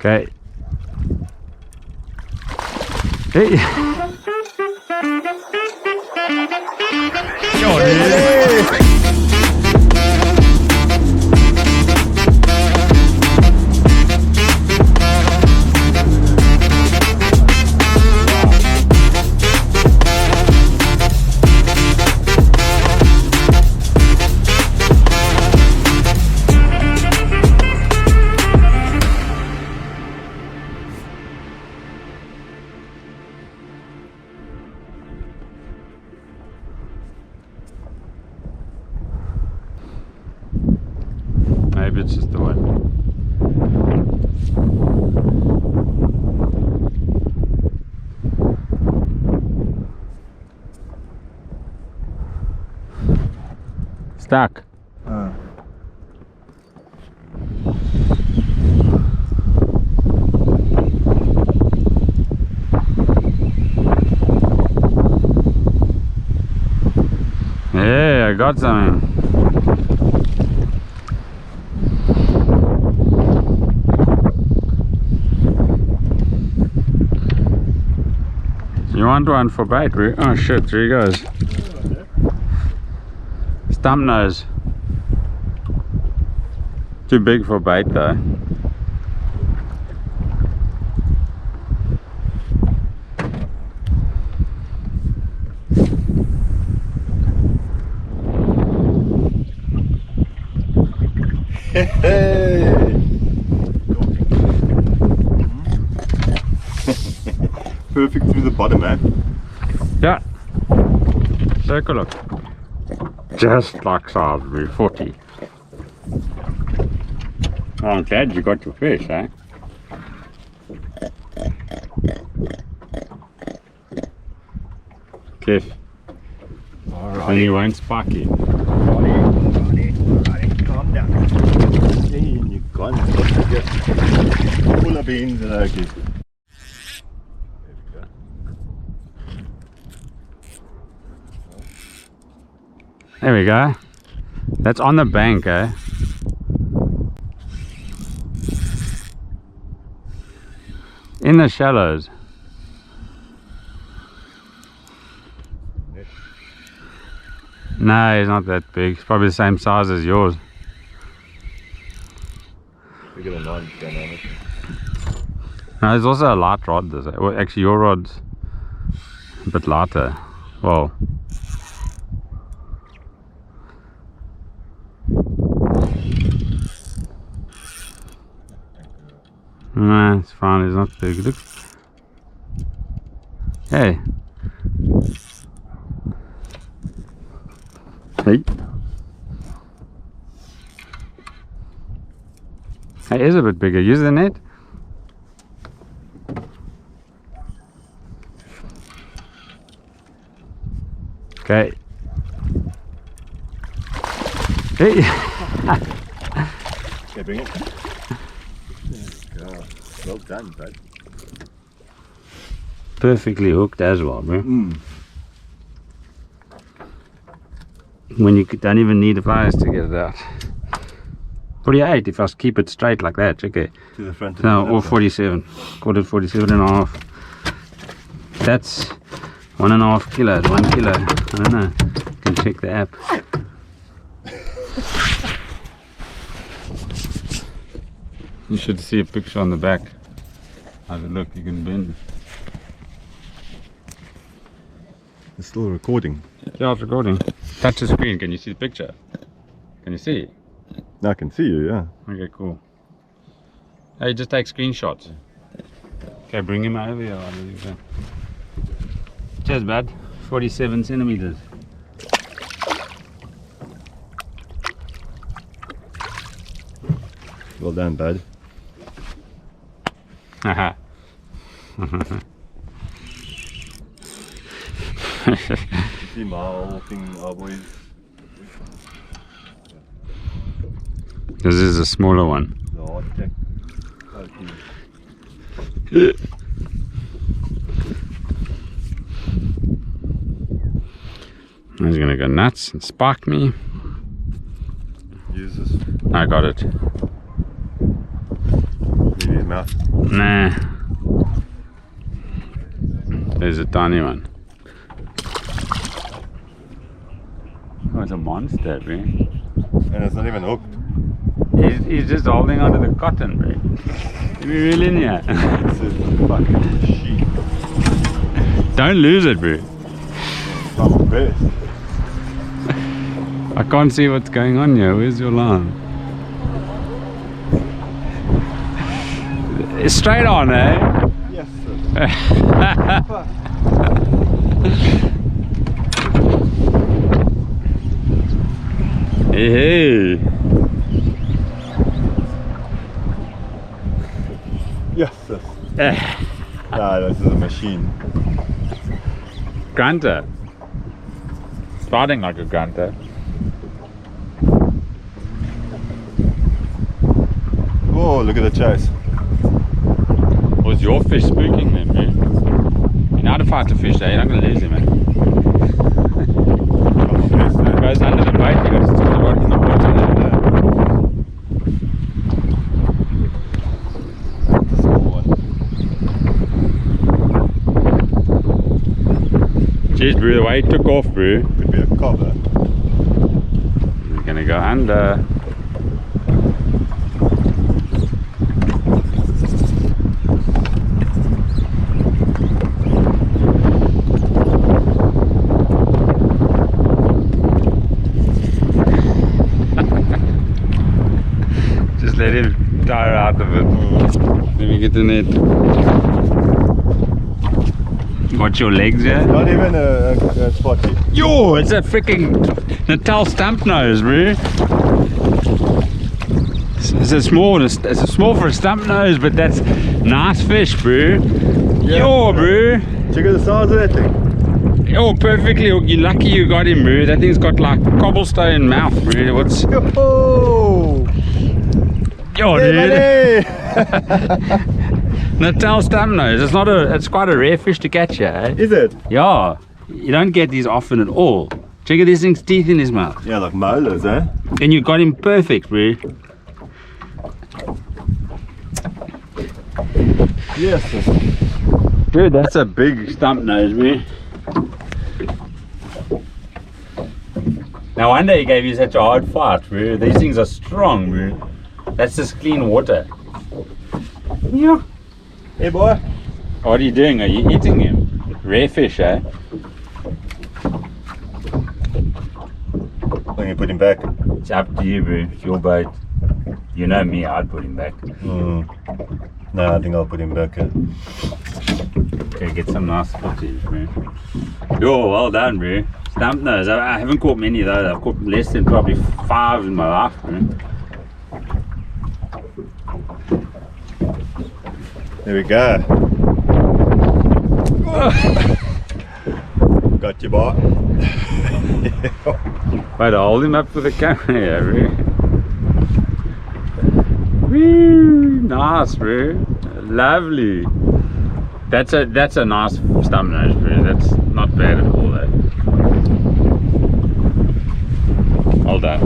Okay. Hey. Maybe it's just the wind. Stuck. Yeah, I got something. You want one for bait? Oh shit, there he goes. Stumpnose. Too big for bait though. Hey! Perfect through the bottom, man. Yeah. Take a look. Just like Salisbury 40. Oh, I'm glad you got your fish, eh? Cliff. And you won't spark you. Calm down. Hey, you gone. Full of beans and okay. There we go. That's on the bank, eh? In the shallows. No, he's not that big. He's probably the same size as yours. Bigger than mine, dynamic. No, there's also a light rod. Well, actually, your rod's a bit lighter. Well, no, it's fine. It's not big. Look. Hey. Hey. It is a bit bigger. Use the net. Okay. Hey. Okay, bring it. There we go. Well done, bud. Perfectly hooked as well, bro. Mm. When you don't even need the pliers to get it out. 48 if I keep it straight like that. Okay. To the front of No, the or 47. Call it 47 and a half. That's 1.5 kilos, 1 kilo. I don't know. You can check the app. You should see a picture on the back. Have a look, you can bend. It's still recording. Yeah, it's recording. Touch the screen, can you see the picture? Can you see? Now I can see you, yeah. Okay, cool. Hey, just take screenshots. Okay, bring him over here. Cheers, bud. 47 centimeters. Well done, bud. Haha. See my whole thing, our boys. This is a smaller one. The hard tech. He's gonna go nuts and spark me. Use this. I got it. Maybe mouth. Nah. There's a tiny one. Oh, it's a monster, bro. And it's not even hooked. He's just holding onto the cotton, bro. Let me reel in here. This is fucking sheep. Don't lose it, bro. I'm the best. I can't see what's going on here. Where's your line? It's straight on, eh? Yes, sir. Fuck. Hey. Yes, sir. Ah, this is a machine. Grunter. Starting like a grunter. Oh, look at the chase. Was your fish spooking them, man? You know how to fight a fish, eh? You're not going to lose him, man. It goes under the boat, you got to stick the rod in the water. Jeez, bro, the way he took off, bro. Could be a cobber. He's going to go under. Let him tire out of it. Let me get the net. Watch your legs, yeah? Not even a spotty. Yo, it's a freaking Natal Stumpnose, bro. It's a small for a Stumpnose, but that's nice fish, bro. Yeah. Yo, bro. Check out the size of that thing. Yo, perfectly. You're lucky you got him, bro. That thing's got like cobblestone mouth, bro. What's? Yo! Yo, Hey, dude. Natal Stumpnose. It's quite a rare fish to catch here, eh? Is it? Yeah. You don't get these often at all. Check out this thing's teeth in his mouth. Yeah, like molars, eh? And you got him perfect, bro. Yes. Dude, that's a big Stumpnose, bro. No wonder he gave you such a hard fight, bro. These things are strong, bro. That's just clean water. Yeah. Hey, boy. What are you doing? Are you eating him? Rare fish, eh? When you put him back. It's up to you, bro. It's your boat. You know me, I'd put him back. No, I think I'll put him back. Okay, get some nice footage, bro. Yo, well done, bro. Stumpnose. I haven't caught many though. I've caught less than probably 5 in my life, bro. There we go. Got you, boy. Wait, hold him up for the camera here, bro. Woo, nice, bro. Lovely. That's a nice Stumpnose, bro. That's not bad at all, though. Hold on.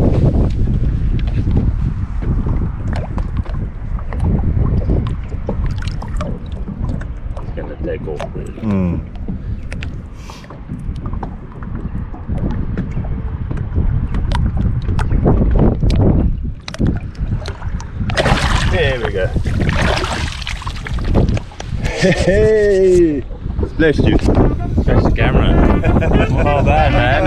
Take off, bro. There we go. Hey! Splash you. Splash the camera. Well done, man.